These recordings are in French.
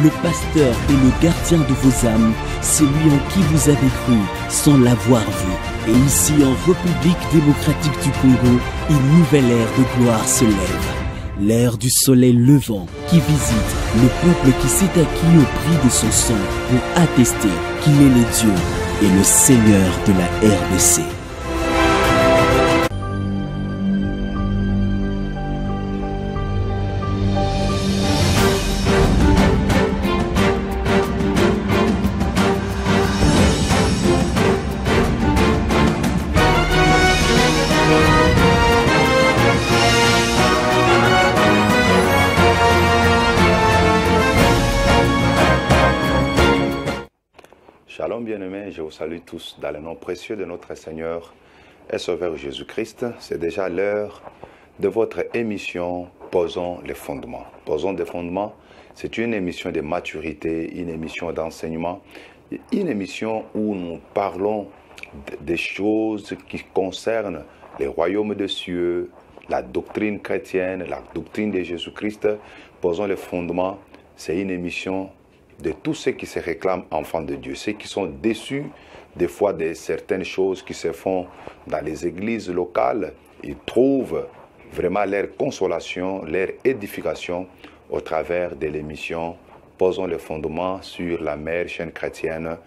le pasteur et le gardien de vos âmes, celui en qui vous avez cru sans l'avoir vu. Et ici, en République démocratique du Congo, une nouvelle ère de gloire se lève. L'ère du soleil levant qui visite le peuple qui s'est acquis au prix de son sang pour attester qu'il est le Dieu et le Seigneur de la RDC. Shalom bien-aimés, je vous salue tous dans le nom précieux de notre Seigneur et Sauveur Jésus-Christ. C'est déjà l'heure de votre émission Posons les fondements. Posons des fondements, c'est une émission de maturité, une émission d'enseignement, une émission où nous parlons des choses qui concernent les royaumes des cieux, la doctrine chrétienne, la doctrine de Jésus-Christ. Posons les fondements, c'est une émission de tous ceux qui se réclament enfants de Dieu, ceux qui sont déçus des fois de certaines choses qui se font dans les églises locales. Ils trouvent vraiment leur consolation, leur édification au travers de l'émission Posons les fondements sur la meilleure chaîne chrétienne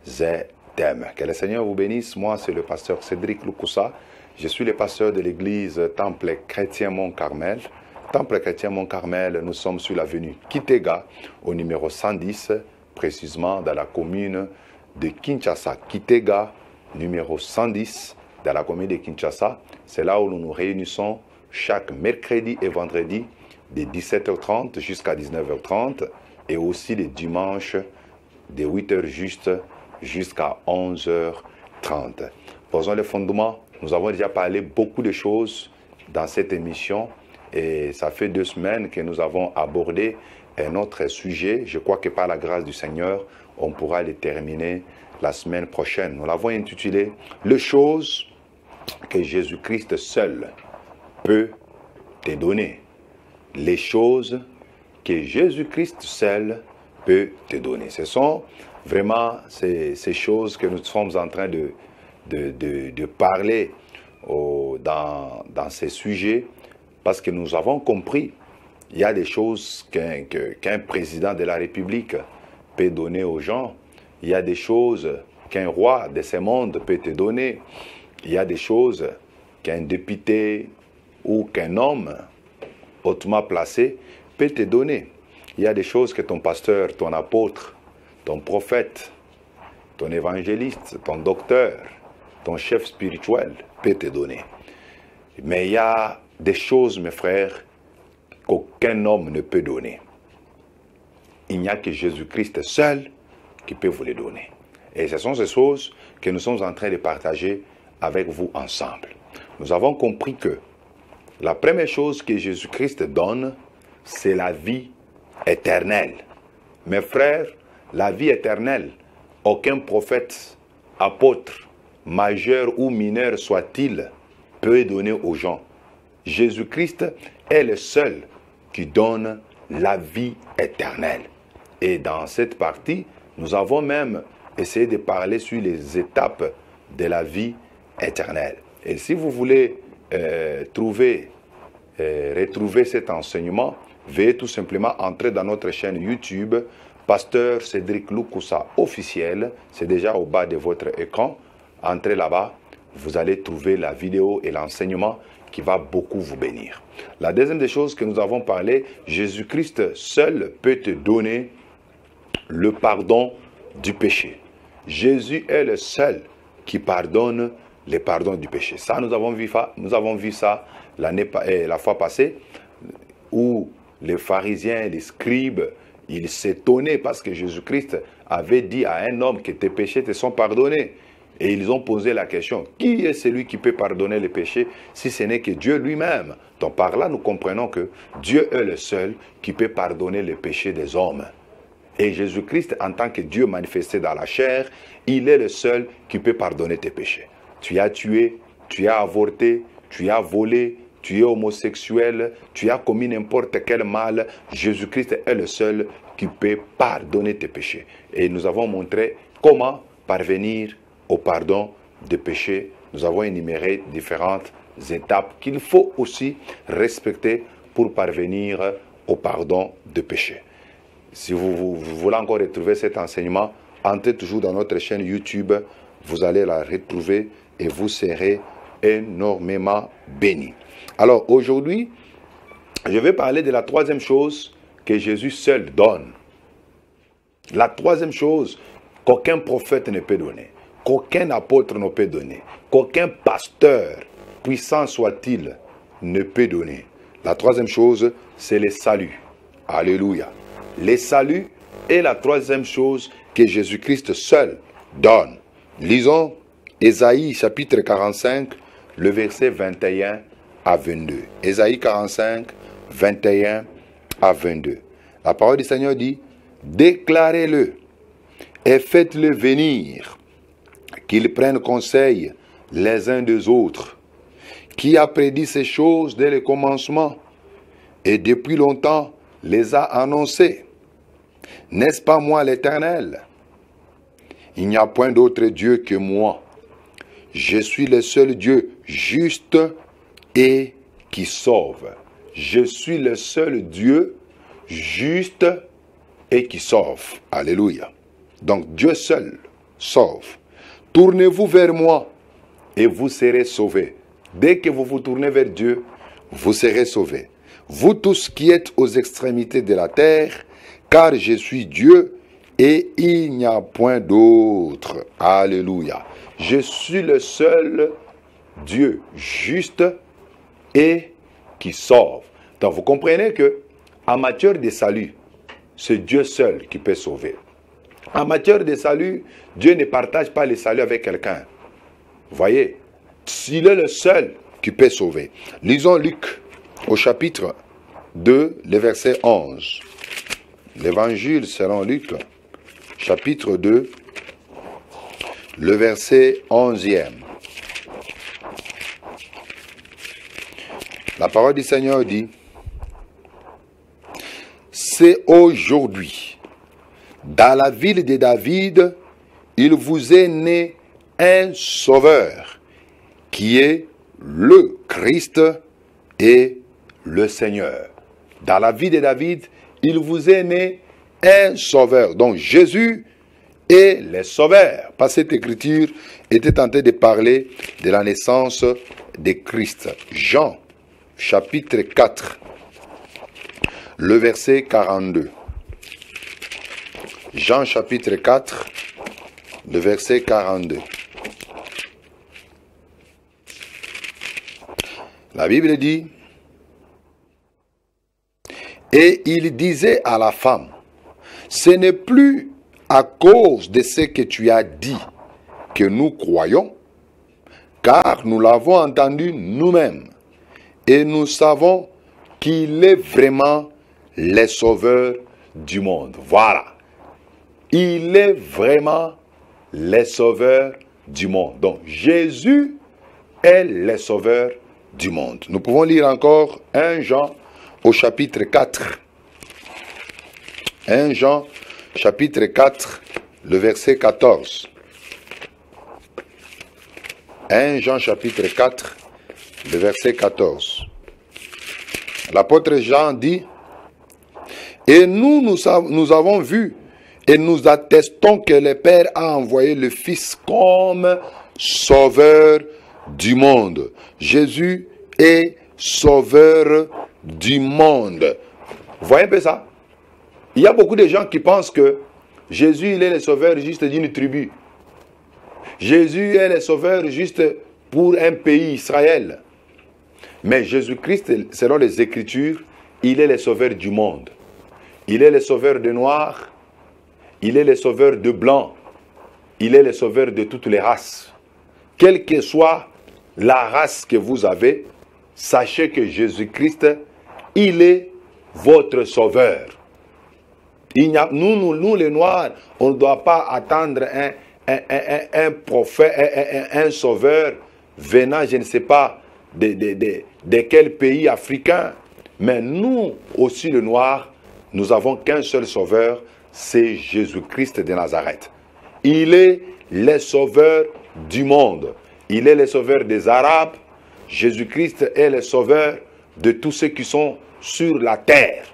ZDM. Que le Seigneur vous bénisse. Moi, c'est le pasteur Cédric Lukusa. Je suis le pasteur de l'église Temple Chrétien Mont-Carmel. Temple Chrétien Mont-Carmel, nous sommes sur l'avenue Kitega, au numéro 110, précisément dans la commune de Kinshasa. Kitega, numéro 110, dans la commune de Kinshasa. C'est là où nous nous réunissons chaque mercredi et vendredi, de 17h30 jusqu'à 19h30, et aussi les dimanches, de 8h juste jusqu'à 11h30. Posons les fondements. Nous avons déjà parlé beaucoup de choses dans cette émission. Et ça fait 2 semaines que nous avons abordé un autre sujet. Je crois que par la grâce du Seigneur, on pourra le terminer la semaine prochaine. Nous l'avons intitulé « Les choses que Jésus-Christ seul peut te donner ». Les choses que Jésus-Christ seul peut te donner. Ce sont vraiment ces choses que nous sommes en train de parler dans ces sujets. Parce que nous avons compris, il y a des choses qu'un président de la République peut donner aux gens. Il y a des choses qu'un roi de ce monde peut te donner. Il y a des choses qu'un député ou qu'un homme hautement placé peut te donner. Il y a des choses que ton pasteur, ton apôtre, ton prophète, ton évangéliste, ton docteur, ton chef spirituel peut te donner. Mais il y a des choses, mes frères, qu'aucun homme ne peut donner. Il n'y a que Jésus-Christ seul qui peut vous les donner. Et ce sont ces choses que nous sommes en train de partager avec vous ensemble. Nous avons compris que la première chose que Jésus-Christ donne, c'est la vie éternelle. Mes frères, la vie éternelle, aucun prophète, apôtre, majeur ou mineur soit-il, peut donner aux gens. Jésus-Christ est le seul qui donne la vie éternelle. Et dans cette partie, nous avons même essayé de parler sur les étapes de la vie éternelle. Et si vous voulez retrouver cet enseignement, veuillez tout simplement entrer dans notre chaîne YouTube, Pasteur Cédric Lukusa officiel. C'est déjà au bas de votre écran. Entrez là-bas, vous allez trouver la vidéo et l'enseignement qui va beaucoup vous bénir. La deuxième des choses que nous avons parlé, Jésus-Christ seul peut te donner le pardon du péché. Jésus est le seul qui pardonne le pardon du péché. Ça, nous avons vu ça la fois passée, où les pharisiens, les scribes, ils s'étonnaient parce que Jésus-Christ avait dit à un homme que tes péchés te sont pardonnés. Et ils ont posé la question, qui est celui qui peut pardonner les péchés si ce n'est que Dieu lui-même? Donc par là, nous comprenons que Dieu est le seul qui peut pardonner les péchés des hommes. Et Jésus-Christ, en tant que Dieu manifesté dans la chair, il est le seul qui peut pardonner tes péchés. Tu as tué, tu as avorté, tu as volé, tu es homosexuel, tu as commis n'importe quel mal, Jésus-Christ est le seul qui peut pardonner tes péchés. Et nous avons montré comment parvenir au pardon des péchés. Nous avons énuméré différentes étapes qu'il faut aussi respecter pour parvenir au pardon des péchés. Si vous voulez encore retrouver cet enseignement, entrez toujours dans notre chaîne YouTube, vous allez la retrouver et vous serez énormément bénis. Alors aujourd'hui, je vais parler de la troisième chose que Jésus seul donne. La troisième chose qu'aucun prophète ne peut donner, qu'aucun apôtre ne peut donner, qu'aucun pasteur, puissant soit-il, ne peut donner. La troisième chose, c'est le salut. Alléluia. Le salut est la troisième chose que Jésus-Christ seul donne. Lisons Ésaïe chapitre 45, le verset 21 à 22. Ésaïe 45, 21 à 22. La parole du Seigneur dit, déclarez-le et faites-le venir, qu'ils prennent conseil les uns des autres. Qui a prédit ces choses dès le commencement et depuis longtemps les a annoncées? N'est-ce pas moi l'Éternel? Il n'y a point d'autre Dieu que moi. Je suis le seul Dieu juste et qui sauve. Je suis le seul Dieu juste et qui sauve. Alléluia. Donc Dieu seul sauve. Tournez-vous vers moi et vous serez sauvés. Dès que vous vous tournez vers Dieu, vous serez sauvés. Vous tous qui êtes aux extrémités de la terre, car je suis Dieu et il n'y a point d'autre. Alléluia. Je suis le seul Dieu juste et qui sauve. Donc vous comprenez que en matière de salut, c'est Dieu seul qui peut sauver. En matière de salut, Dieu ne partage pas le salut avec quelqu'un. Vous voyez, il est le seul qui peut sauver. Lisons Luc au chapitre 2, le verset 11. L'évangile selon Luc, chapitre 2, le verset 11e. La parole du Seigneur dit, c'est aujourd'hui, dans la ville de David, il vous est né un sauveur, qui est le Christ et le Seigneur. Dans la ville de David, il vous est né un sauveur. Donc Jésus est le sauveur. Parce que cette écriture était en train de parler de la naissance de Christ. Jean, chapitre 4, le verset 42. Jean, chapitre 4, le verset 42. La Bible dit, et il disait à la femme, ce n'est plus à cause de ce que tu as dit que nous croyons, car nous l'avons entendu nous-mêmes, et nous savons qu'il est vraiment le sauveur du monde. Voilà. Il est vraiment le sauveur du monde. Donc Jésus est le sauveur du monde. Nous pouvons lire encore 1 Jean au chapitre 4. 1 Jean chapitre 4, le verset 14. 1 Jean chapitre 4, le verset 14. L'apôtre Jean dit, et nous avons vu et nous attestons que le Père a envoyé le Fils comme sauveur du monde. Jésus est sauveur du monde. Vous voyez un peu ça? Il y a beaucoup de gens qui pensent que Jésus il est le sauveur juste d'une tribu. Jésus est le sauveur juste pour un pays, Israël. Mais Jésus-Christ, selon les Écritures, il est le sauveur du monde. Il est le sauveur des Noirs, il est le sauveur de Blancs, il est le sauveur de toutes les races. Quelle que soit la race que vous avez, sachez que Jésus-Christ, il est votre sauveur. Nous les Noirs, on ne doit pas attendre un prophète, un sauveur venant, je ne sais pas, de quel pays africain. Mais nous aussi, les Noirs, nous avons qu'un seul sauveur, c'est Jésus-Christ de Nazareth. Il est le sauveur du monde. Il est le sauveur des Arabes. Jésus-Christ est le sauveur de tous ceux qui sont sur la terre.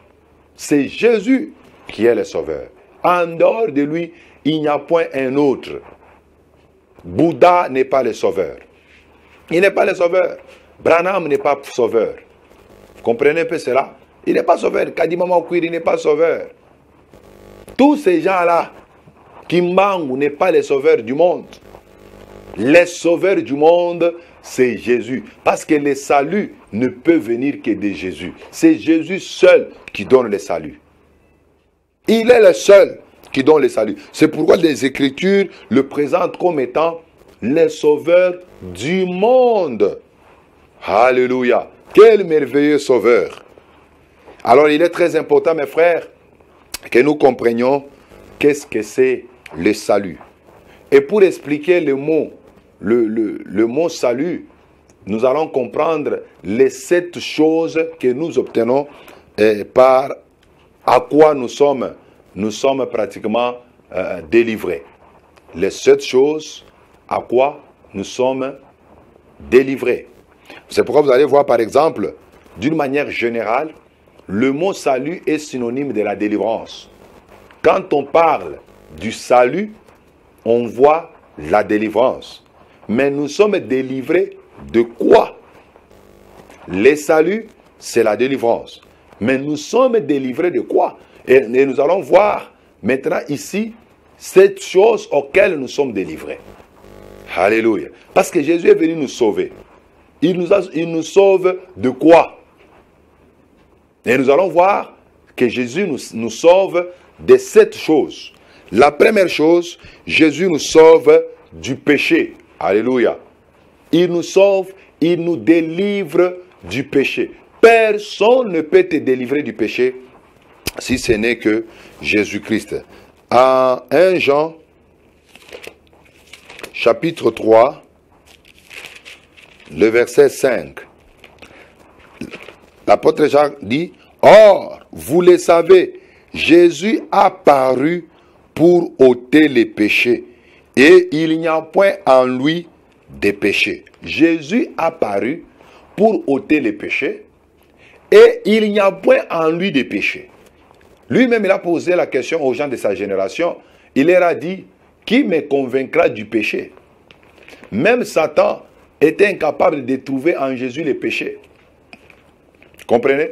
C'est Jésus qui est le sauveur. En dehors de lui, il n'y a point un autre. Bouddha n'est pas le sauveur. Il n'est pas le sauveur. Branham n'est pas sauveur. Vous comprenez un peu cela? Il n'est pas sauveur. Kadimama Okwiri n'est pas sauveur. Tous ces gens-là, Kimbangu n'est pas le sauveur du monde. Les sauveurs du monde, c'est Jésus. Parce que le salut ne peut venir que de Jésus. C'est Jésus seul qui donne le salut. Il est le seul qui donne le salut. C'est pourquoi les Écritures le présentent comme étant le sauveur du monde. Alléluia. Quel merveilleux sauveur. Alors il est très important, mes frères, que nous comprenions qu'est-ce que c'est le salut. Et pour expliquer le mot, le mot salut, nous allons comprendre les 7 choses que nous obtenons par à quoi nous sommes pratiquement délivrés. Les 7 choses à quoi nous sommes délivrés. C'est pourquoi vous allez voir par exemple, d'une manière générale, le mot salut est synonyme de la délivrance. Quand on parle du salut, on voit la délivrance. Mais nous sommes délivrés de quoi? Le salut, c'est la délivrance. Mais nous sommes délivrés de quoi? Et nous allons voir maintenant ici 7 choses auxquelles nous sommes délivrés. Alléluia. Parce que Jésus est venu nous sauver. Il nous sauve de quoi? Et nous allons voir que Jésus nous sauve de 7 choses. La première chose, Jésus nous sauve du péché. Alléluia. Il nous sauve, il nous délivre du péché. Personne ne peut te délivrer du péché si ce n'est que Jésus-Christ. En 1 Jean, chapitre 3, le verset 5. L'apôtre Jean dit, « Or, vous le savez, Jésus a paru pour ôter les péchés, et il n'y a point en lui de péché. » Jésus a paru pour ôter les péchés, et il n'y a point en lui de péché. Lui-même, il a posé la question aux gens de sa génération. Il leur a dit, « Qui me convaincra du péché ?» Même Satan était incapable de trouver en Jésus les péchés. Comprenez?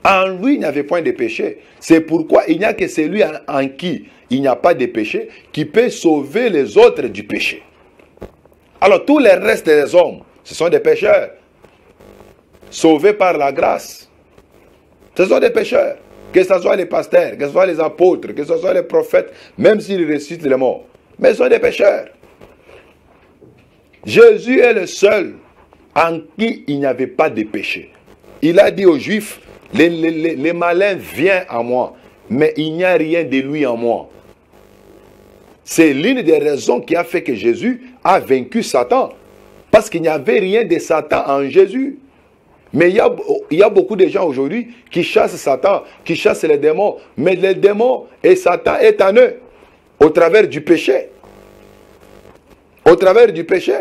En lui, il n'y avait point de péché. C'est pourquoi il n'y a que celui en qui il n'y a pas de péché qui peut sauver les autres du péché. Alors, tous les restes des hommes, ce sont des pécheurs. Sauvés par la grâce. Ce sont des pécheurs. Que ce soit les pasteurs, que ce soit les apôtres, que ce soit les prophètes, même s'ils ressuscitent les morts. Mais ce sont des pécheurs. Jésus est le seul en qui il n'y avait pas de péché. Il a dit aux Juifs, les malins viennent à moi, mais il n'y a rien de lui en moi. C'est l'une des raisons qui a fait que Jésus a vaincu Satan. Parce qu'il n'y avait rien de Satan en Jésus. Mais il y a beaucoup de gens aujourd'hui qui chassent Satan, qui chassent les démons. Mais les démons et Satan est en eux, au travers du péché. Au travers du péché.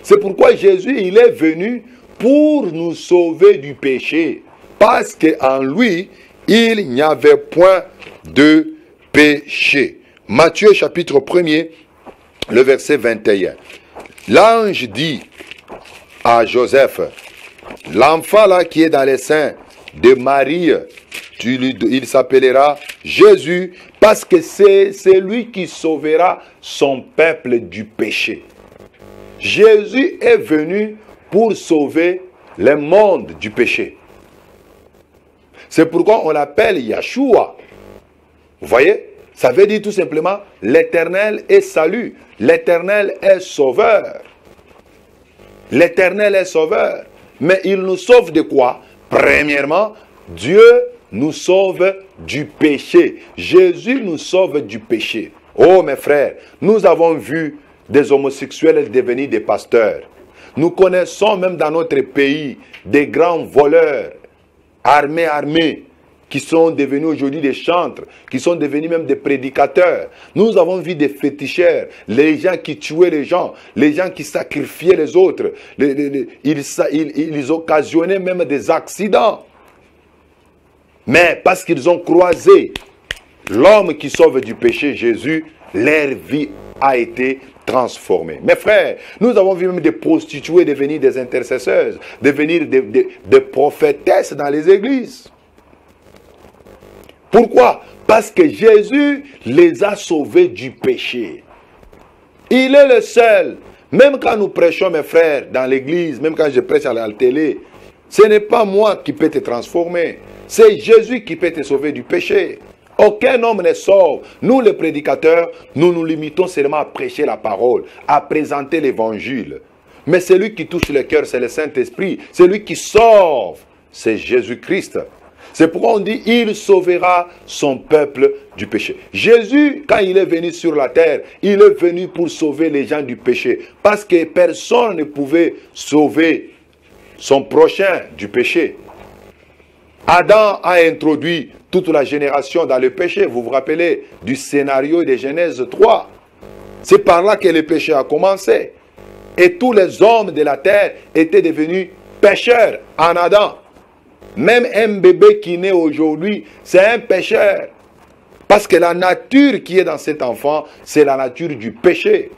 C'est pourquoi Jésus, il est venu pour nous sauver du péché. Parce qu'en lui, il n'y avait point de péché. Matthieu chapitre 1er, le verset 21. L'ange dit à Joseph, l'enfant là qui est dans les seins de Marie, il s'appellera Jésus, parce que c'est lui qui sauvera son peuple du péché. Jésus est venu pour sauver le monde du péché. C'est pourquoi on l'appelle Yeshua. Vous voyez? Ça veut dire tout simplement, l'Éternel est salut. L'Éternel est sauveur. L'Éternel est sauveur. Mais il nous sauve de quoi? Premièrement, Dieu nous sauve du péché. Jésus nous sauve du péché. Oh mes frères, nous avons vu des homosexuels devenir des pasteurs. Nous connaissons même dans notre pays des grands voleurs, armés, qui sont devenus aujourd'hui des chantres, qui sont devenus même des prédicateurs. Nous avons vu des féticheurs, les gens qui tuaient les gens, les gens qui sacrifiaient les autres. Ils occasionnaient même des accidents. Mais parce qu'ils ont croisé l'homme qui sauve du péché, Jésus, leur vie a été transformés. Mes frères, nous avons vu même des prostituées devenir des intercesseurs, devenir des prophétesses dans les églises. Pourquoi? Parce que Jésus les a sauvés du péché. Il est le seul. Même quand nous prêchons, mes frères, dans l'église, même quand je prêche à la télé, ce n'est pas moi qui peux te transformer. C'est Jésus qui peut te sauver du péché. Aucun homme ne sauve. Nous, les prédicateurs, nous nous limitons seulement à prêcher la parole, à présenter l'évangile. Mais celui qui touche le cœur, c'est le Saint-Esprit. Celui qui sauve, c'est Jésus-Christ. C'est pourquoi on dit, il sauvera son peuple du péché. Jésus, quand il est venu sur la terre, il est venu pour sauver les gens du péché. Parce que personne ne pouvait sauver son prochain du péché. Adam a introduit toute la génération dans le péché. Vous vous rappelez du scénario de Genèse 3. C'est par là que le péché a commencé. Et tous les hommes de la terre étaient devenus pécheurs en Adam. Même un bébé qui naît aujourd'hui, c'est un pécheur. Parce que la nature qui est dans cet enfant, c'est la nature du péché.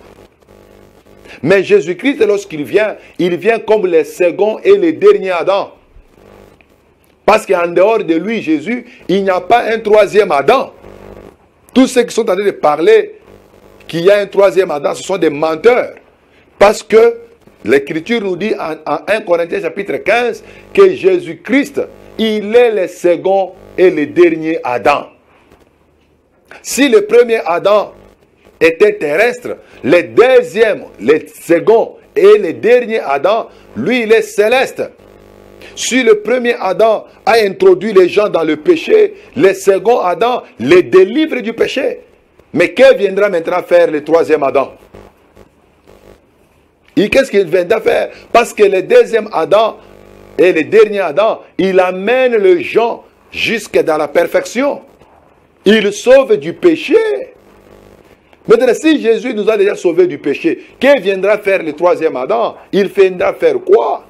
Mais Jésus-Christ, lorsqu'il vient, il vient comme le second et le dernier Adam. Parce qu'en dehors de lui, Jésus, il n'y a pas un troisième Adam. Tous ceux qui sont en train de parler qu'il y a un troisième Adam, ce sont des menteurs. Parce que l'Écriture nous dit en 1 Corinthiens chapitre 15 que Jésus-Christ, il est le second et le dernier Adam. Si le premier Adam était terrestre, le deuxième, le second et le dernier Adam, lui, il est céleste. Si le premier Adam a introduit les gens dans le péché, le second Adam les délivre du péché. Mais que viendra maintenant faire le troisième Adam? Et qu'est-ce qu'il viendra faire? Parce que le deuxième Adam et le dernier Adam, il amène les gens jusque dans la perfection. Il sauve du péché. Maintenant, si Jésus nous a déjà sauvés du péché, que viendra faire le troisième Adam? Il viendra faire quoi?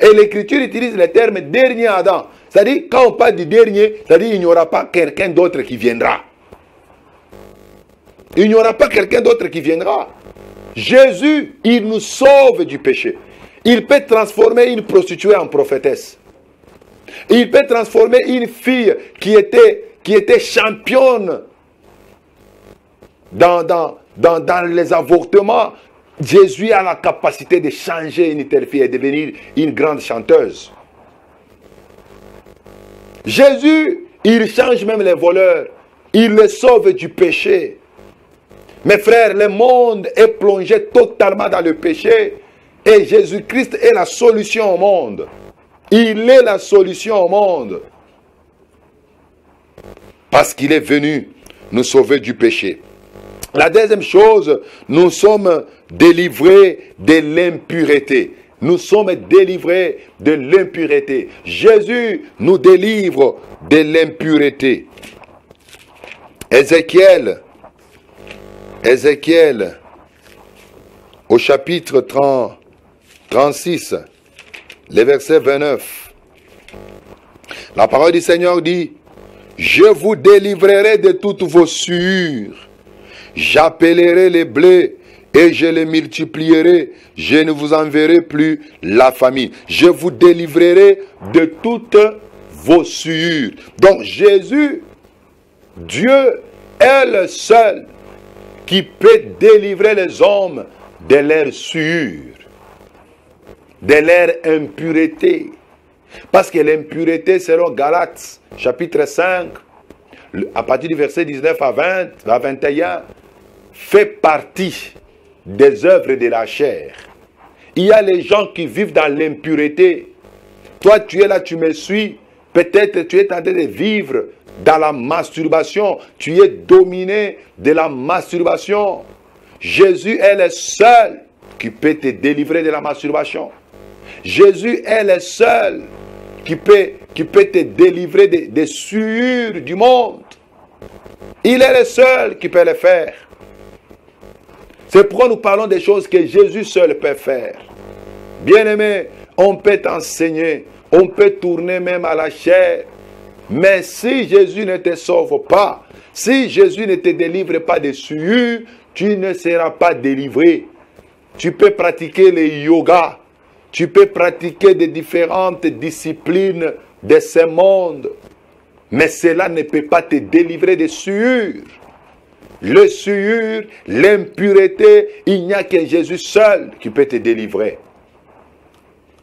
Et l'Écriture utilise le terme dernier Adam. C'est-à-dire, quand on parle du dernier, c'est-à-dire qu'il n'y aura pas quelqu'un d'autre qui viendra. Il n'y aura pas quelqu'un d'autre qui viendra. Jésus, il nous sauve du péché. Il peut transformer une prostituée en prophétesse. Il peut transformer une fille qui était championne dans les avortements. Jésus a la capacité de changer une telle fille et devenir une grande chanteuse. Jésus, il change même les voleurs. Il les sauve du péché. Mes frères, le monde est plongé totalement dans le péché. Et Jésus-Christ est la solution au monde. Il est la solution au monde. Parce qu'il est venu nous sauver du péché. La deuxième chose, nous sommes délivrés de l'impureté. Nous sommes délivrés de l'impureté. Jésus nous délivre de l'impureté. Ézéchiel, au chapitre 36, le verset 29. La parole du Seigneur dit, « Je vous délivrerai de toutes vos souillures. J'appellerai les blés et je les multiplierai. Je ne vous enverrai plus la famine. Je vous délivrerai de toutes vos souillures. » Donc Jésus, Dieu est le seul qui peut délivrer les hommes de leurs souillures, de leur impureté. Parce que l'impureté, selon Galates, chapitre 5, à partir du verset 19 à 21, fait partie des œuvres de la chair. Il y a les gens qui vivent dans l'impureté. Toi, tu es là, tu me suis. Peut-être tu es en train de vivre dans la masturbation. Tu es dominé de la masturbation. Jésus est le seul qui peut te délivrer de la masturbation. Jésus est le seul qui peut te délivrer des souillures du monde. Il est le seul qui peut le faire. C'est pourquoi nous parlons des choses que Jésus seul peut faire. Bien-aimé, on peut t'enseigner, on peut tourner même à la chair. Mais si Jésus ne te sauve pas, si Jésus ne te délivre pas des souillures, tu ne seras pas délivré. Tu peux pratiquer le yoga, tu peux pratiquer des différentes disciplines de ce monde, mais cela ne peut pas te délivrer des souillures. Le souillure, l'impureté, il n'y a que Jésus seul qui peut te délivrer.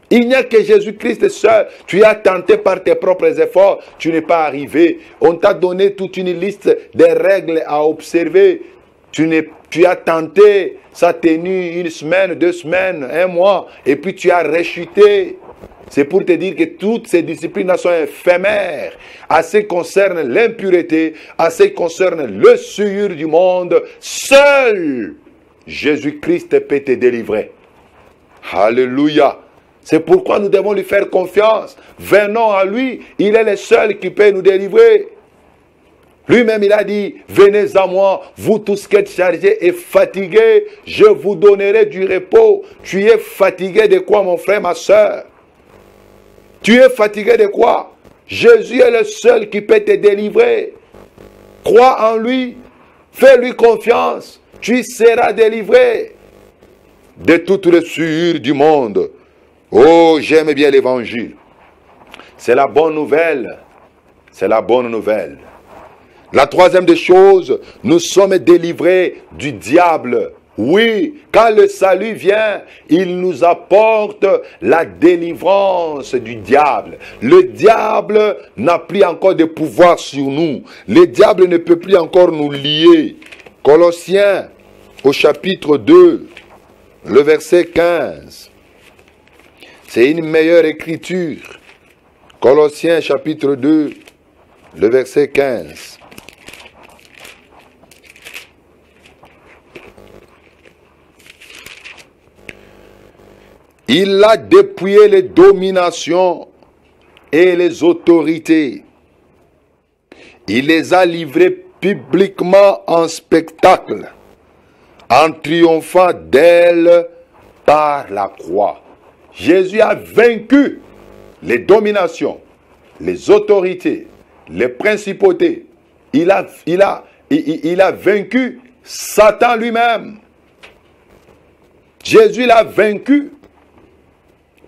Il n'y a que Jésus-Christ seul. Tu as tenté par tes propres efforts, tu n'es pas arrivé. On t'a donné toute une liste de règles à observer. Tu as tenté, ça a tenu 1 semaine, 2 semaines, 1 mois, et puis tu as rechuté. C'est pour te dire que toutes ces disciplines sont éphémères. À ce qui concerne l'impureté, à ce qui concerne le souillure du monde, seul Jésus-Christ peut te délivrer. Alléluia. C'est pourquoi nous devons lui faire confiance. Venons à lui, il est le seul qui peut nous délivrer. Lui-même, il a dit, venez à moi, vous tous qui êtes chargés et fatigués, je vous donnerai du repos. Tu es fatigué de quoi, mon frère, ma soeur? Tu es fatigué de quoi? Jésus est le seul qui peut te délivrer. Crois en lui, fais-lui confiance, tu seras délivré de toutes les souillures du monde. Oh, j'aime bien l'évangile. C'est la bonne nouvelle. C'est la bonne nouvelle. La troisième des choses, nous sommes délivrés du diable. Oui, quand le salut vient, il nous apporte la délivrance du diable. Le diable n'a plus encore de pouvoir sur nous. Le diable ne peut plus encore nous lier. Colossiens, au chapitre 2, le verset 15. C'est une meilleure écriture. Colossiens, chapitre 2, le verset 15. Il a dépouillé les dominations et les autorités. Il les a livrées publiquement en spectacle, en triomphant d'elles par la croix. Jésus a vaincu les dominations, les autorités, les principautés. Il a vaincu Satan lui-même. Jésus l'a vaincu.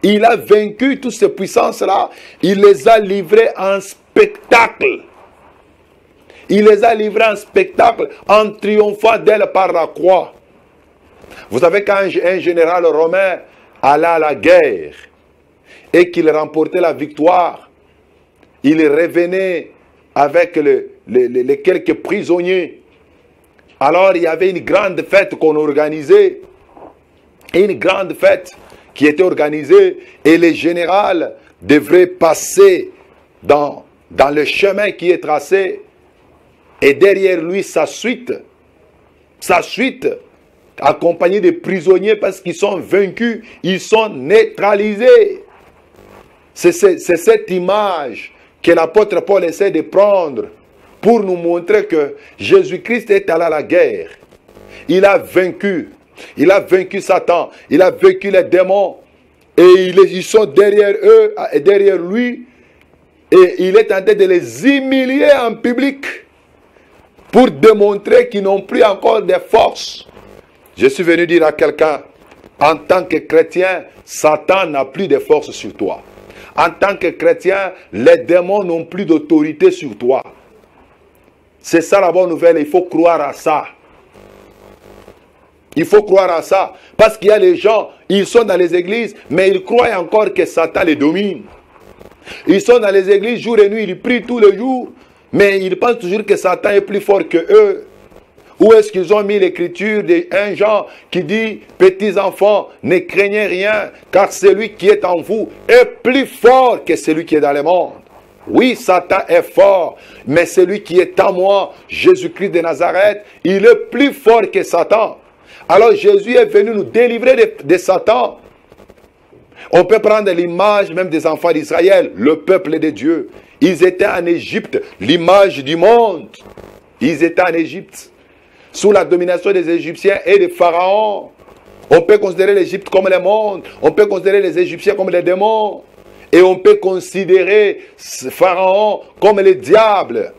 Il a vaincu toutes ces puissances-là. Il les a livrées en spectacle. Il les a livrées en spectacle en triomphant d'elles par la croix. Vous savez, quand un général romain allait à la guerre et qu'il remportait la victoire, il revenait avec les quelques prisonniers. Alors il y avait une grande fête qu'on organisait. Une grande fête qui était organisée et le général devrait passer dans le chemin qui est tracé et derrière lui sa suite accompagnée des prisonniers parce qu'ils sont vaincus, ils sont neutralisés. C'est cette image que l'apôtre Paul essaie de prendre pour nous montrer que Jésus-Christ est allé à la guerre. Il a vaincu. Il a vaincu Satan, il a vaincu les démons et ils sont derrière eux, derrière lui et il est en train de les humilier en public pour démontrer qu'ils n'ont plus encore de force. Je suis venu dire à quelqu'un, en tant que chrétien, Satan n'a plus de force sur toi. En tant que chrétien, les démons n'ont plus d'autorité sur toi. C'est ça la bonne nouvelle, il faut croire à ça. Il faut croire à ça. Parce qu'il y a les gens, ils sont dans les églises, mais ils croient encore que Satan les domine. Ils sont dans les églises jour et nuit, ils prient tous les jours, mais ils pensent toujours que Satan est plus fort que eux. Où est-ce qu'ils ont mis l'écriture d'un Jean qui dit, petits enfants, ne craignez rien, car celui qui est en vous est plus fort que celui qui est dans le monde. Oui, Satan est fort, mais celui qui est en moi, Jésus-Christ de Nazareth, il est plus fort que Satan. Alors Jésus est venu nous délivrer de Satan. On peut prendre l'image même des enfants d'Israël, le peuple de Dieu. Ils étaient en Égypte, l'image du monde. Ils étaient en Égypte, sous la domination des Égyptiens et des pharaons. On peut considérer l'Égypte comme le monde. On peut considérer les Égyptiens comme les démons. Et on peut considérer Pharaon comme le diable.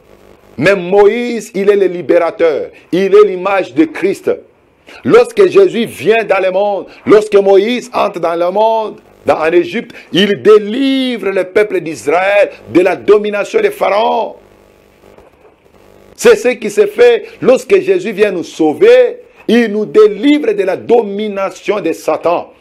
Mais Moïse, il est le libérateur. Il est l'image de Christ. Lorsque Jésus vient dans le monde, lorsque Moïse entre dans le monde, en Égypte, il délivre le peuple d'Israël de la domination des pharaons. C'est ce qui se fait lorsque Jésus vient nous sauver. Il nous délivre de la domination de Satan.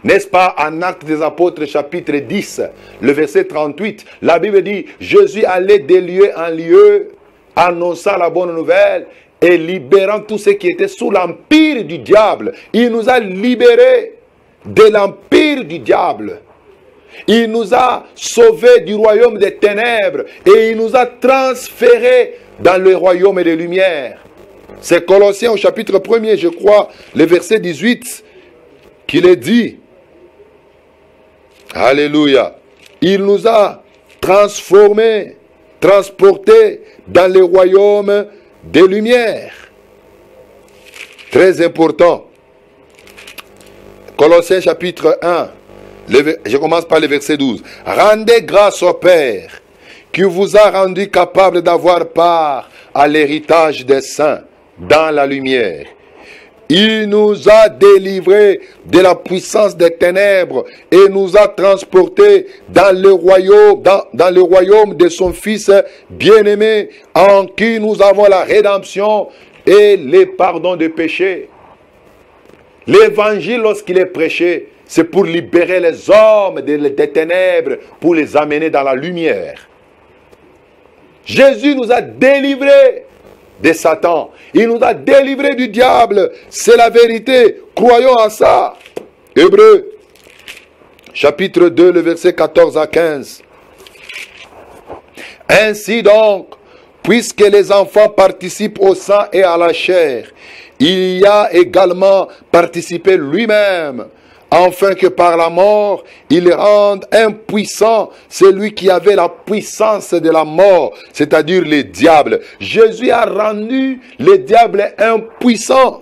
N'est-ce pas, en Actes des Apôtres, chapitre 10, le verset 38, la Bible dit, Jésus allait de lieu en lieu, annonçant la bonne nouvelle et libérant tous ceux qui étaient sous l'empire du diable. Il nous a libérés de l'empire du diable. Il nous a sauvés du royaume des ténèbres et il nous a transférés dans le royaume des lumières. C'est Colossiens au chapitre 1er, je crois, le verset 18, qu'il est dit. Alléluia. Il nous a transformés, transportés dans le royaume des lumières. Très important. Colossiens chapitre 1. Je commence par le verset 12. Rendez grâce au Père qui vous a rendu capable d'avoir part à l'héritage des saints dans la lumière. Il nous a délivrés de la puissance des ténèbres et nous a transportés dans le royaume de son Fils bien-aimé, en qui nous avons la rédemption et le pardon des péchés. L'évangile, lorsqu'il est prêché, c'est pour libérer les hommes des ténèbres, pour les amener dans la lumière. Jésus nous a délivrés de Satan. Il nous a délivrés du diable. C'est la vérité. Croyons à ça. Hébreux, chapitre 2, le verset 14 à 15. Ainsi donc, puisque les enfants participent au sang et à la chair, il y a également participé lui-même, afin que par la mort, il rende impuissant celui qui avait la puissance de la mort, c'est-à-dire le diable. Jésus a rendu le diable impuissant.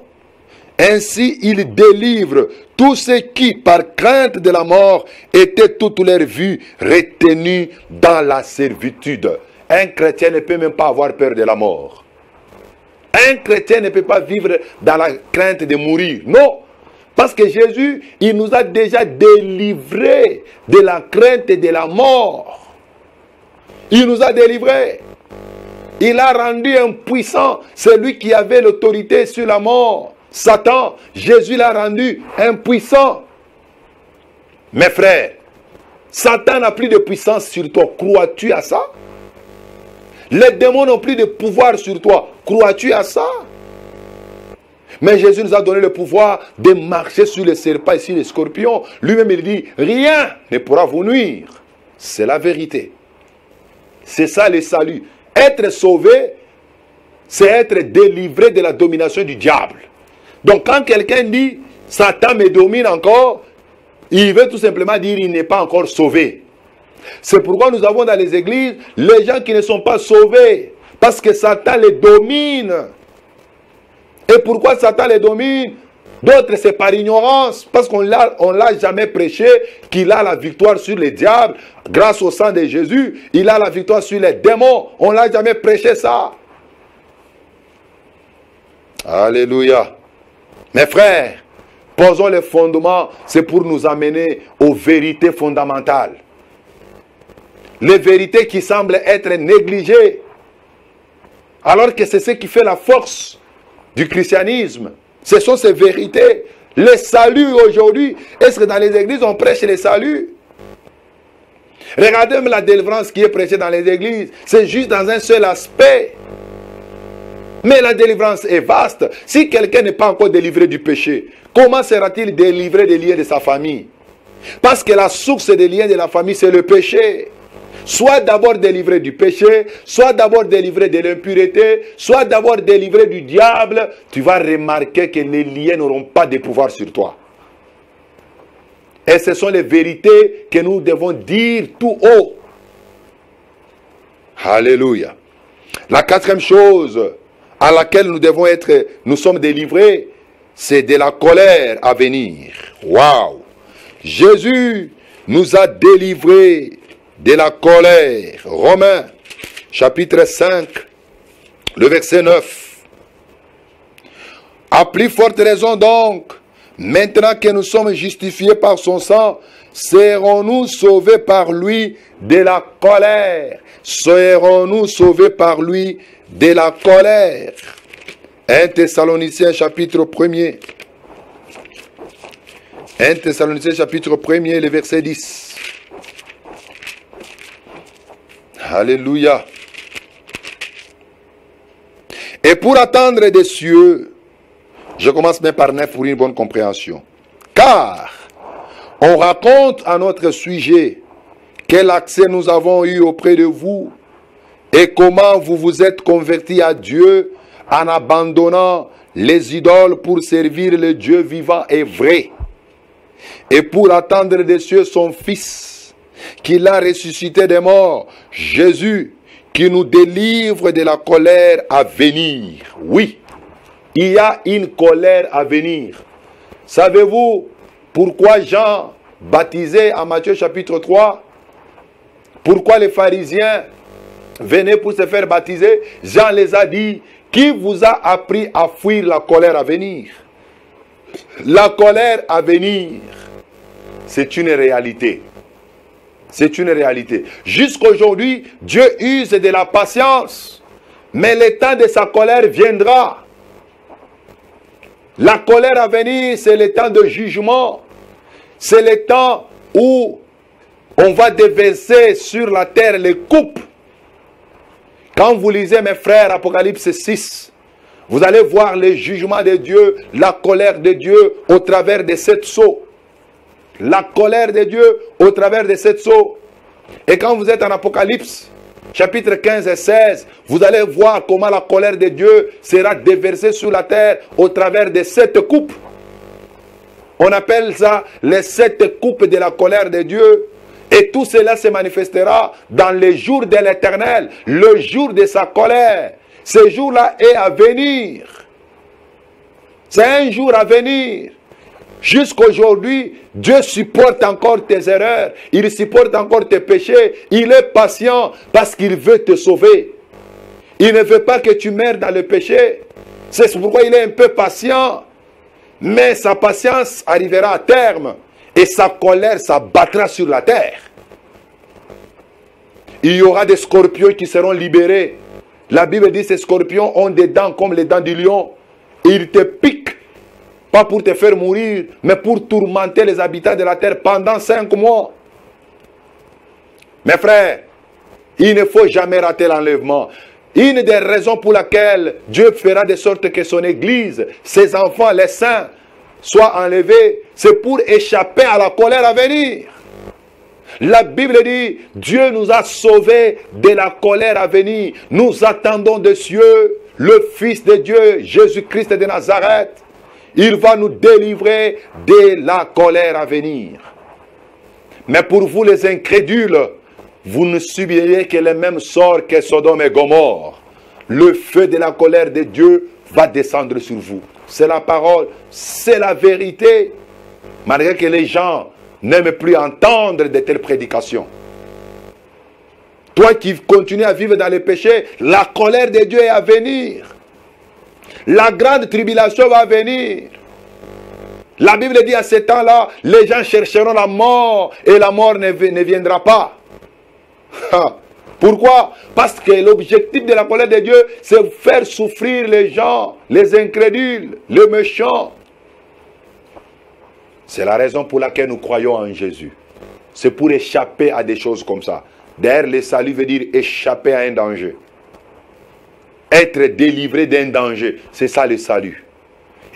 Ainsi, il délivre tous ceux qui, par crainte de la mort, étaient toute leur vie retenus dans la servitude. Un chrétien ne peut même pas avoir peur de la mort. Un chrétien ne peut pas vivre dans la crainte de mourir. Non. Parce que Jésus, il nous a déjà délivrés de la crainte de la mort. Il nous a délivrés. Il a rendu impuissant celui qui avait l'autorité sur la mort. Satan, Jésus l'a rendu impuissant. Mes frères, Satan n'a plus de puissance sur toi. Crois-tu à ça? Les démons n'ont plus de pouvoir sur toi. Crois-tu à ça? Mais Jésus nous a donné le pouvoir de marcher sur les serpents et sur les scorpions. Lui-même, il dit, rien ne pourra vous nuire. C'est la vérité. C'est ça le salut. Être sauvé, c'est être délivré de la domination du diable. Donc quand quelqu'un dit, Satan me domine encore, il veut tout simplement dire, il n'est pas encore sauvé. C'est pourquoi nous avons dans les églises, les gens qui ne sont pas sauvés, parce que Satan les domine. Et pourquoi Satan les domine? D'autres, c'est par ignorance, parce qu'on l'a jamais prêché, qu'il a la victoire sur les diables. Grâce au sang de Jésus, il a la victoire sur les démons. On ne l'a jamais prêché ça. Alléluia. Mes frères, posons les fondements, c'est pour nous amener aux vérités fondamentales. Les vérités qui semblent être négligées, alors que c'est ce qui fait la force du christianisme. Ce sont ces vérités. Le salut aujourd'hui, est-ce que dans les églises on prêche le salut? Regardez la délivrance qui est prêchée dans les églises. C'est juste dans un seul aspect. Mais la délivrance est vaste. Si quelqu'un n'est pas encore délivré du péché, comment sera-t-il délivré des liens de sa famille? Parce que la source des liens de la famille, c'est le péché. Soit d'abord délivré du péché, soit d'abord délivré de l'impureté, soit d'abord délivré du diable, tu vas remarquer que les liens n'auront pas de pouvoir sur toi. Et ce sont les vérités que nous devons dire tout haut. Alléluia. La quatrième chose à laquelle nous sommes délivrés, c'est de la colère à venir. Waouh! Jésus nous a délivrés de la colère. Romains, chapitre 5, le verset 9. À plus forte raison donc, maintenant que nous sommes justifiés par son sang, serons-nous sauvés par lui de la colère? Serons-nous sauvés par lui de la colère? 1 Thessaloniciens chapitre 1er. 1 Thessaloniciens chapitre 1er, le verset 10. Alléluia. Et pour attendre des cieux, je commence bien par 9 pour une bonne compréhension. Car on raconte à notre sujet quel accès nous avons eu auprès de vous et comment vous vous êtes convertis à Dieu en abandonnant les idoles pour servir le Dieu vivant et vrai. Et pour attendre des cieux son Fils, qu'il a ressuscité des morts, Jésus, qui nous délivre de la colère à venir. Oui, il y a une colère à venir. Savez-vous pourquoi Jean baptisait en Matthieu chapitre 3? Pourquoi les pharisiens venaient pour se faire baptiser? Jean les a dit, qui vous a appris à fuir la colère à venir? La colère à venir, c'est une réalité. C'est une réalité. Jusqu'aujourd'hui, Dieu use de la patience. Mais le temps de sa colère viendra. La colère à venir, c'est le temps de jugement. C'est le temps où on va déverser sur la terre les coupes. Quand vous lisez, mes frères, Apocalypse 6, vous allez voir le jugement de Dieu, la colère de Dieu au travers de 7 sceaux. La colère de Dieu au travers de 7 sceaux. Et quand vous êtes en Apocalypse, chapitre 15 et 16, vous allez voir comment la colère de Dieu sera déversée sur la terre au travers de 7 coupes. On appelle ça les 7 coupes de la colère de Dieu. Et tout cela se manifestera dans les jours de l'Éternel, le jour de sa colère. Ce jour-là est à venir. C'est un jour à venir. Jusqu'aujourd'hui, Dieu supporte encore tes erreurs. Il supporte encore tes péchés. Il est patient parce qu'il veut te sauver. Il ne veut pas que tu meurs dans le péché. C'est pourquoi il est un peu patient. Mais sa patience arrivera à terme. Et sa colère s'abattra sur la terre. Il y aura des scorpions qui seront libérés. La Bible dit que ces scorpions ont des dents comme les dents du lion. Ils te piquent. Pas pour te faire mourir, mais pour tourmenter les habitants de la terre pendant 5 mois. Mes frères, il ne faut jamais rater l'enlèvement. Une des raisons pour laquelle Dieu fera de sorte que son Église, ses enfants, les saints, soient enlevés, c'est pour échapper à la colère à venir. La Bible dit, Dieu nous a sauvés de la colère à venir. Nous attendons des cieux le Fils de Dieu, Jésus-Christ de Nazareth. Il va nous délivrer de la colère à venir. Mais pour vous les incrédules, vous ne subirez que le même sort que Sodome et Gomorrhe. Le feu de la colère de Dieu va descendre sur vous. C'est la parole, c'est la vérité. Malgré que les gens n'aiment plus entendre de telles prédications. Toi qui continues à vivre dans le péché, la colère de Dieu est à venir. La grande tribulation va venir. La Bible dit à ce temps-là, les gens chercheront la mort et la mort ne viendra pas. Pourquoi? Parce que l'objectif de la colère de Dieu, c'est faire souffrir les gens, les incrédules, les méchants. C'est la raison pour laquelle nous croyons en Jésus. C'est pour échapper à des choses comme ça. D'ailleurs, le salut veut dire échapper à un danger. Être délivré d'un danger, c'est ça le salut.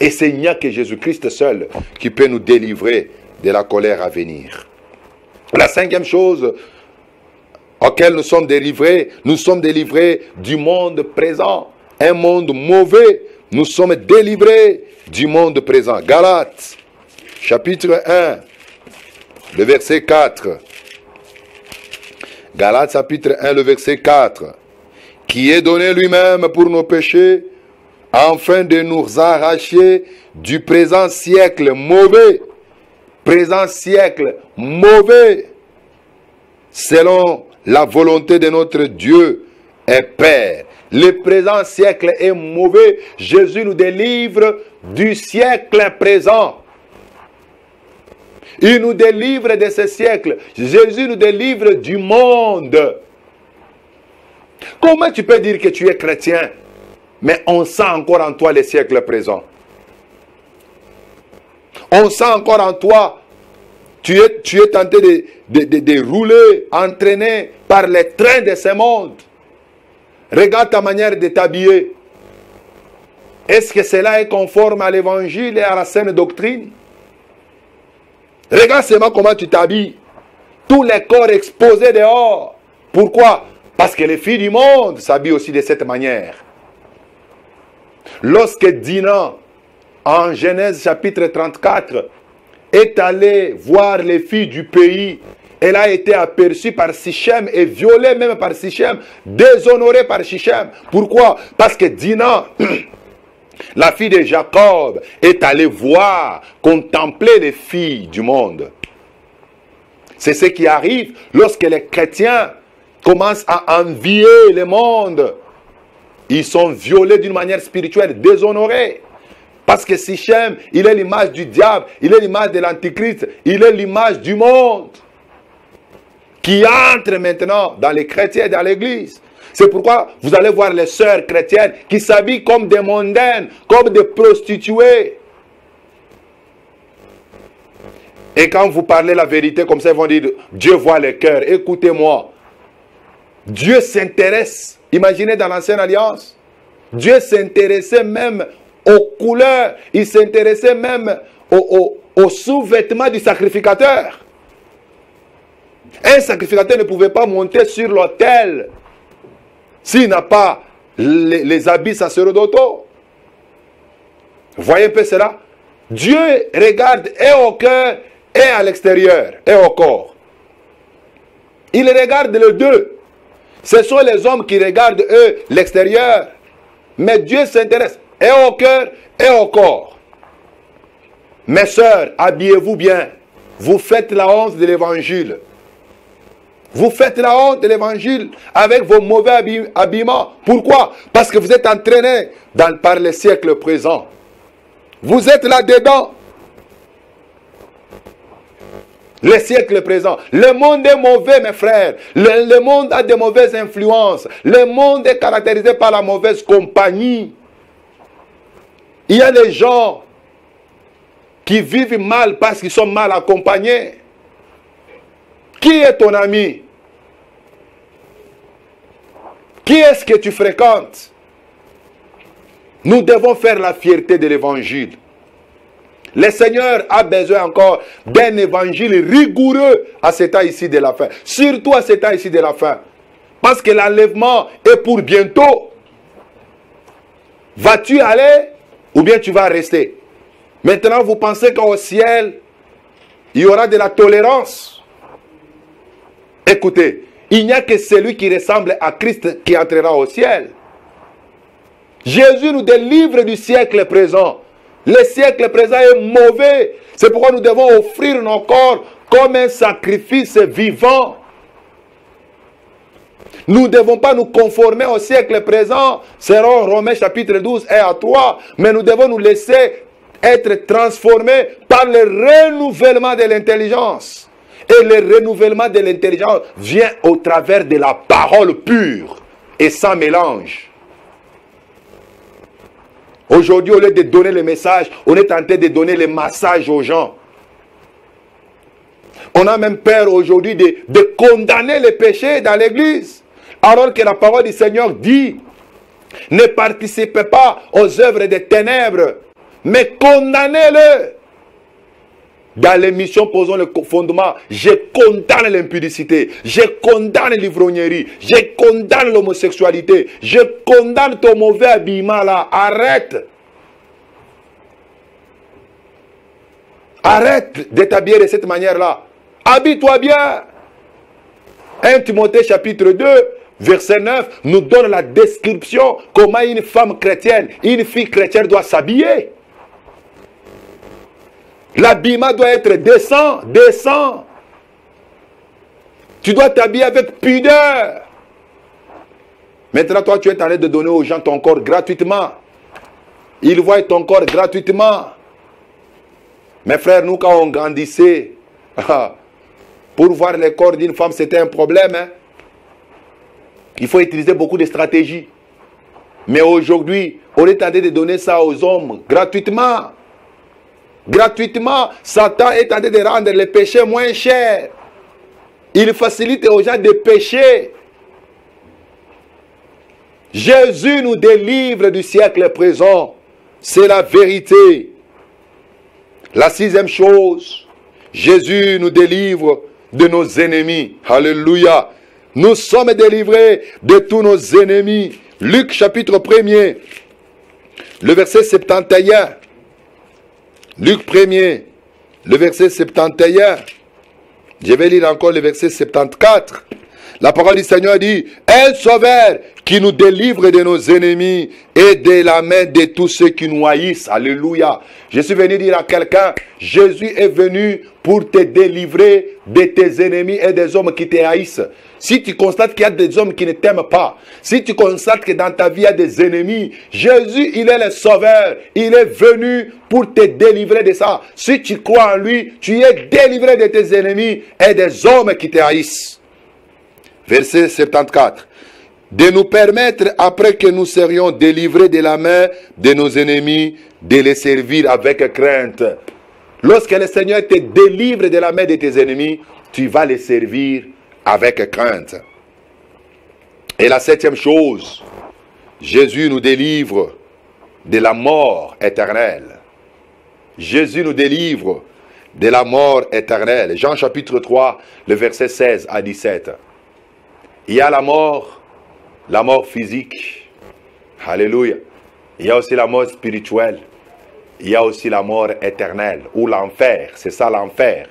Et c'est il n'y a que Jésus-Christ seul qui peut nous délivrer de la colère à venir. La 5e chose auquel nous sommes délivrés du monde présent. Un monde mauvais, nous sommes délivrés du monde présent. Galates, chapitre 1, le verset 4. Galates chapitre 1, le verset 4. Qui est donné lui-même pour nos péchés, afin de nous arracher du présent siècle mauvais. Présent siècle mauvais. Selon la volonté de notre Dieu et Père. Le présent siècle est mauvais. Jésus nous délivre du siècle présent. Il nous délivre de ce siècle. Jésus nous délivre du monde. Comment tu peux dire que tu es chrétien, mais on sent encore en toi les siècles présents? On sent encore en toi, tu es tenté de rouler, entraîné par les trains de ce monde. Regarde ta manière de t'habiller. Est-ce que cela est conforme à l'évangile et à la saine doctrine? Regarde seulement comment tu t'habilles. Tous les corps exposés dehors. Pourquoi? Parce que les filles du monde s'habillent aussi de cette manière. Lorsque Dinan, en Genèse chapitre 34, est allée voir les filles du pays, elle a été aperçue par Sichem et violée même par Sichem, déshonorée par Sichem. Pourquoi? Parce que Dinan, la fille de Jacob, est allée voir, contempler les filles du monde. C'est ce qui arrive lorsque les chrétiens commencent à envier le monde. Ils sont violés d'une manière spirituelle, déshonorés. Parce que Sichem, il est l'image du diable, il est l'image de l'antichrist, il est l'image du monde qui entre maintenant dans les chrétiens et dans l'église. C'est pourquoi vous allez voir les sœurs chrétiennes qui s'habillent comme des mondaines, comme des prostituées. Et quand vous parlez la vérité comme ça, ils vont dire, Dieu voit les cœurs. Écoutez-moi. Dieu s'intéresse. Imaginez dans l'ancienne alliance. Dieu s'intéressait même aux couleurs. Il s'intéressait même aux sous-vêtements du sacrificateur. Un sacrificateur ne pouvait pas monter sur l'autel s'il n'a pas les habits sacerdotaux. Voyez un peu cela? Dieu regarde et au cœur et à l'extérieur et au corps. Il regarde les deux. Ce sont les hommes qui regardent eux l'extérieur. Mais Dieu s'intéresse et au cœur et au corps. Mes sœurs, habillez-vous bien. Vous faites la honte de l'évangile. Vous faites la honte de l'évangile avec vos mauvais habillements. Pourquoi? Parce que vous êtes entraînés par les siècles présents. Vous êtes là-dedans. Les siècles présents. Le monde est mauvais, mes frères. Le monde a de mauvaises influences. Le monde est caractérisé par la mauvaise compagnie. Il y a des gens qui vivent mal parce qu'ils sont mal accompagnés. Qui est ton ami? Qui est-ce que tu fréquentes? Nous devons faire la fierté de l'évangile. Le Seigneur a besoin encore d'un évangile rigoureux à ce temps ici de la fin. Surtout à ce temps ici de la fin. Parce que l'enlèvement est pour bientôt. Vas-tu aller ou bien tu vas rester? Maintenant, vous pensez qu'au ciel, il y aura de la tolérance. Écoutez, il n'y a que celui qui ressemble à Christ qui entrera au ciel. Jésus nous délivre du siècle présent. Le siècle présent est mauvais. C'est pourquoi nous devons offrir nos corps comme un sacrifice vivant. Nous ne devons pas nous conformer au siècle présent, selon Romains chapitre 12 et à 3, mais nous devons nous laisser être transformés par le renouvellement de l'intelligence. Et le renouvellement de l'intelligence vient au travers de la parole pure et sans mélange. Aujourd'hui, au lieu de donner le message, on est tenté de donner le massage aux gens. On a même peur aujourd'hui de condamner les péchés dans l'église. Alors que la parole du Seigneur dit, ne participez pas aux œuvres des ténèbres, mais condamnez-le. Dans l'émission Posons le fondement, je condamne l'impudicité, je condamne l'ivrognerie, je condamne l'homosexualité, je condamne ton mauvais habillement là. Arrête. Arrête de t'habiller de cette manière-là. Habille-toi bien. 1 Timothée chapitre 2, verset 9, nous donne la description comment une femme chrétienne, une fille chrétienne doit s'habiller. L'habillement doit être décent, décent. Tu dois t'habiller avec pudeur. Maintenant, toi, tu es en train de donner aux gens ton corps gratuitement. Ils voient ton corps gratuitement. Mes frères, nous, quand on grandissait, pour voir le corps d'une femme, c'était un problème. Hein? Il faut utiliser beaucoup de stratégies. Mais aujourd'hui, on est en train de donner ça aux hommes gratuitement. Gratuitement, Satan est en train de rendre les péchés moins chers. Il facilite aux gens de pécher. Jésus nous délivre du siècle présent. C'est la vérité. La sixième chose, Jésus nous délivre de nos ennemis. Alléluia. Nous sommes délivrés de tous nos ennemis. Luc chapitre 1er, le verset 71. Luc 1er, le verset 71. Je vais lire encore le verset 74. La parole du Seigneur dit, un sauveur qui nous délivre de nos ennemis et de la main de tous ceux qui nous haïssent. Alléluia. Je suis venu dire à quelqu'un, Jésus est venu pour te délivrer de tes ennemis et des hommes qui te haïssent. Si tu constates qu'il y a des hommes qui ne t'aiment pas, si tu constates que dans ta vie il y a des ennemis, Jésus, il est le sauveur. Il est venu pour te délivrer de ça. Si tu crois en lui, tu es délivré de tes ennemis et des hommes qui te haïssent. Verset 74. De nous permettre, après que nous serions délivrés de la main de nos ennemis, de les servir avec crainte. Lorsque le Seigneur te délivre de la main de tes ennemis, tu vas les servir avec crainte. Et la septième chose, Jésus nous délivre de la mort éternelle. Jésus nous délivre de la mort éternelle. Jean chapitre 3, le verset 16 à 17. Il y a la mort physique. Alléluia. Il y a aussi la mort spirituelle. Il y a aussi la mort éternelle ou l'enfer. C'est ça l'enfer.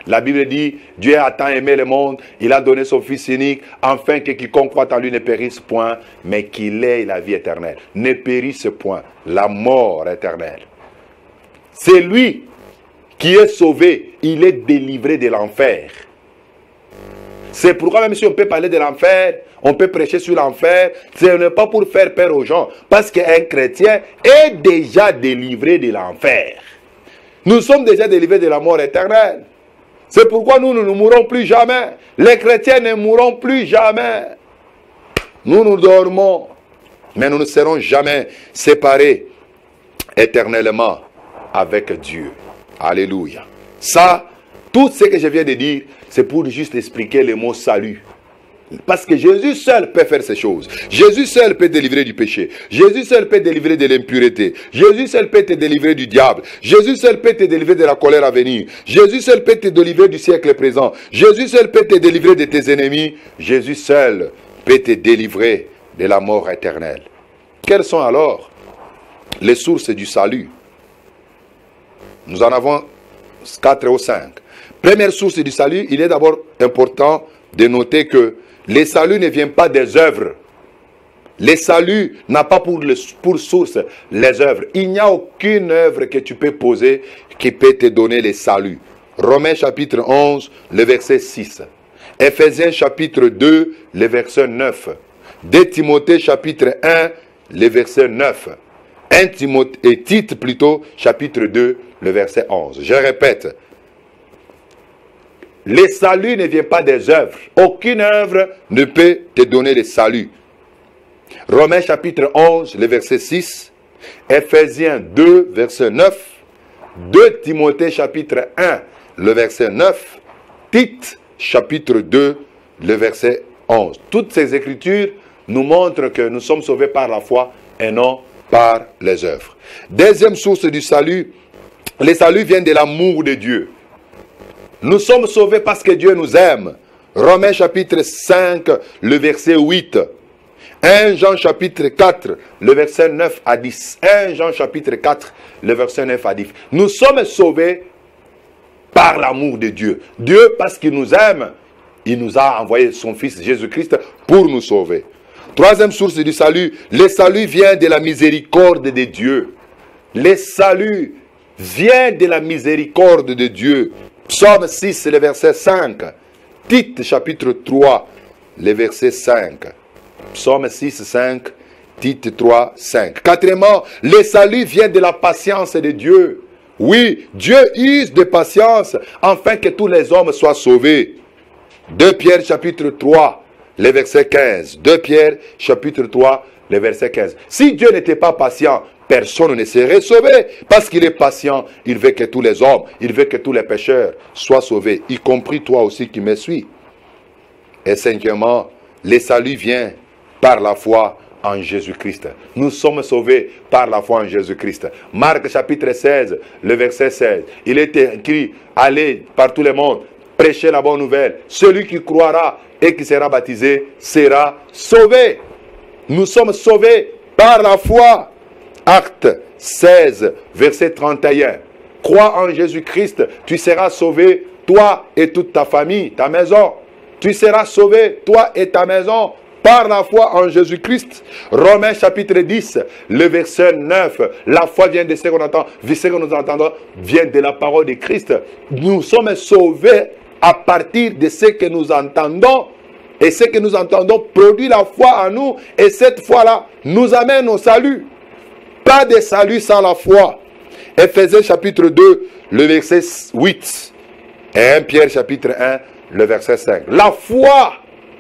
La Bible dit, Dieu a tant aimé le monde, il a donné son Fils unique, afin que quiconque croit en lui ne périsse point, mais qu'il ait la vie éternelle. Ne périsse point, la mort éternelle. C'est lui qui est sauvé, il est délivré de l'enfer. C'est pourquoi même si on peut parler de l'enfer, on peut prêcher sur l'enfer, ce n'est pas pour faire peur aux gens, parce qu'un chrétien est déjà délivré de l'enfer. Nous sommes déjà délivrés de la mort éternelle. C'est pourquoi nous ne mourrons plus jamais. Les chrétiens ne mourront plus jamais. Nous dormons, mais nous ne serons jamais séparés éternellement avec Dieu. Alléluia. Ça, tout ce que je viens de dire, c'est pour juste expliquer le mot salut. Parce que Jésus seul peut faire ces choses. Jésus seul peut délivrer du péché. Jésus seul peut délivrer de l'impureté. Jésus seul peut te délivrer du diable. Jésus seul peut te délivrer de la colère à venir. Jésus seul peut te délivrer du siècle présent. Jésus seul peut te délivrer de tes ennemis. Jésus seul peut te délivrer de la mort éternelle. Quelles sont alors les sources du salut? Nous en avons 4 ou 5. Première source du salut, il est d'abord important de noter que le salut ne vient pas des œuvres. Le salut n'a pas pour source les œuvres. Il n'y a aucune œuvre que tu peux poser qui peut te donner le salut. Romains chapitre 11, le verset 6. Ephésiens chapitre 2, le verset 9. 2 Timothée chapitre 1, le verset 9. 1 Timothée, Tite plutôt, chapitre 2, le verset 11. Je répète. Le salut ne vient pas des œuvres. Aucune œuvre ne peut te donner le salut. Romains chapitre 11, le verset 6. Ephésiens 2, verset 9. 2 Timothée chapitre 1, le verset 9. Tite chapitre 2, le verset 11. Toutes ces écritures nous montrent que nous sommes sauvés par la foi et non par les œuvres. Deuxième source du salut, le salut vient de l'amour de Dieu. Nous sommes sauvés parce que Dieu nous aime. Romains chapitre 5, le verset 8. 1 Jean chapitre 4, le verset 9 à 10. 1 Jean chapitre 4, le verset 9 à 10. Nous sommes sauvés par l'amour de Dieu. Dieu, parce qu'il nous aime, il nous a envoyé son Fils Jésus-Christ pour nous sauver. Troisième source du salut, le salut vient de la miséricorde de Dieu. Le salut vient de la miséricorde de Dieu. Psaume 6, le verset 5. Tite, chapitre 3, le verset 5. Psaume 6, 5. Tite 3, 5. Quatrièmement, le salut vient de la patience de Dieu. Oui, Dieu use de patience afin que tous les hommes soient sauvés. 2 Pierre chapitre 3, le verset 15. 2 Pierre chapitre 3, le verset 15. Si Dieu n'était pas patient, personne ne serait sauvé. Parce qu'il est patient, il veut que tous les hommes, il veut que tous les pécheurs soient sauvés, y compris toi aussi qui me suis. Et cinquièmement, le salut vient par la foi en Jésus-Christ. Nous sommes sauvés par la foi en Jésus-Christ. Marc chapitre 16, le verset 16. Il est écrit, allez par tout le monde, prêchez la bonne nouvelle. Celui qui croira et qui sera baptisé sera sauvé. Nous sommes sauvés par la foi. Acte 16, verset 31. Crois en Jésus-Christ, tu seras sauvé, toi et toute ta famille, ta maison. Tu seras sauvé, toi et ta maison, par la foi en Jésus-Christ. Romains chapitre 10, le verset 9. La foi vient de ce qu'on entend, ce que nous entendons vient de la parole de Christ. Nous sommes sauvés à partir de ce que nous entendons. Et ce que nous entendons produit la foi en nous. Et cette foi-là nous amène au salut. Pas de salut sans la foi. Éphésiens chapitre 2, le verset 8. Et 1 Pierre chapitre 1, le verset 5. La foi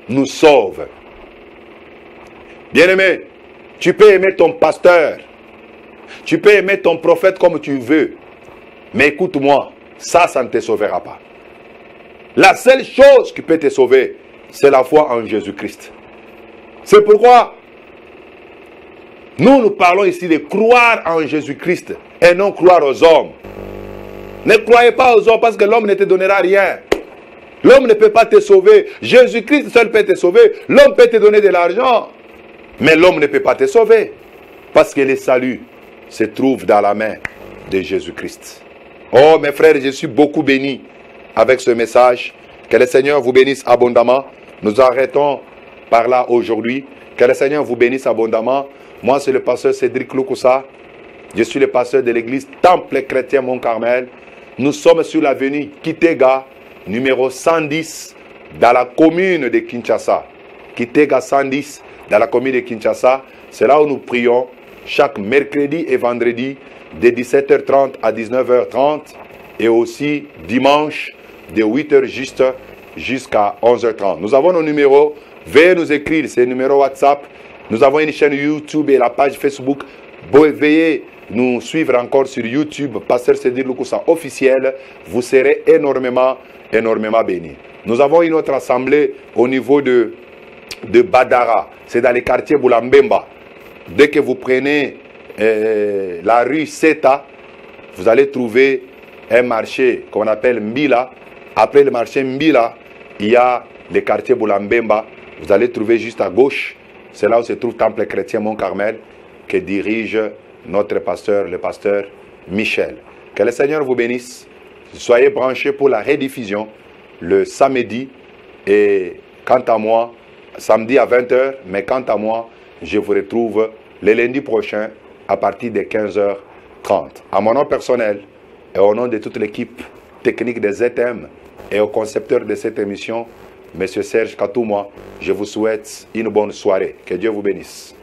nous sauve. Bien-aimé, tu peux aimer ton pasteur. Tu peux aimer ton prophète comme tu veux. Mais écoute-moi, ça ne te sauvera pas. La seule chose qui peut te sauver, c'est la foi en Jésus-Christ. C'est pourquoi nous parlons ici de croire en Jésus-Christ et non croire aux hommes. Ne croyez pas aux hommes parce que l'homme ne te donnera rien. L'homme ne peut pas te sauver. Jésus-Christ seul peut te sauver. L'homme peut te donner de l'argent. Mais l'homme ne peut pas te sauver. Parce que le salut se trouve dans la main de Jésus-Christ. Oh mes frères, je suis beaucoup béni avec ce message. Que le Seigneur vous bénisse abondamment. Nous arrêtons par là aujourd'hui. Que le Seigneur vous bénisse abondamment. Moi, c'est le pasteur Cédric Loukoussa. Je suis le pasteur de l'église Temple Chrétien Mont-Carmel. Nous sommes sur l'avenue Kitega, numéro 110, dans la commune de Kinshasa. Kitega 110, dans la commune de Kinshasa. C'est là où nous prions chaque mercredi et vendredi de 17h30 à 19h30 et aussi dimanche de 8h juste jusqu'à 11h30. Nous avons nos numéros. Veuillez nous écrire, c'est le numéro WhatsApp. Nous avons une chaîne YouTube et la page Facebook. Veuillez nous suivre encore sur YouTube, Pasteur Cédric Loukoussa officiel. Vous serez énormément bénis. Nous avons une autre assemblée au niveau de Badara. C'est dans les quartiers Boulambemba. Dès que vous prenez la rue Seta, vous allez trouver un marché qu'on appelle Mbila. Après le marché Mbila, il y a le quartier Boulambemba. Vous allez trouver juste à gauche. C'est là où se trouve Temple Chrétien Mont-Carmel que dirige notre pasteur, le pasteur Michel. Que le Seigneur vous bénisse. Soyez branchés pour la rediffusion le samedi. Et quant à moi, samedi à 20h, mais quant à moi, je vous retrouve le lundi prochain à partir de 15h30. À mon nom personnel et au nom de toute l'équipe technique des ZM et au concepteur de cette émission, M. Serge Katouma, je vous souhaite une bonne soirée. Que Dieu vous bénisse.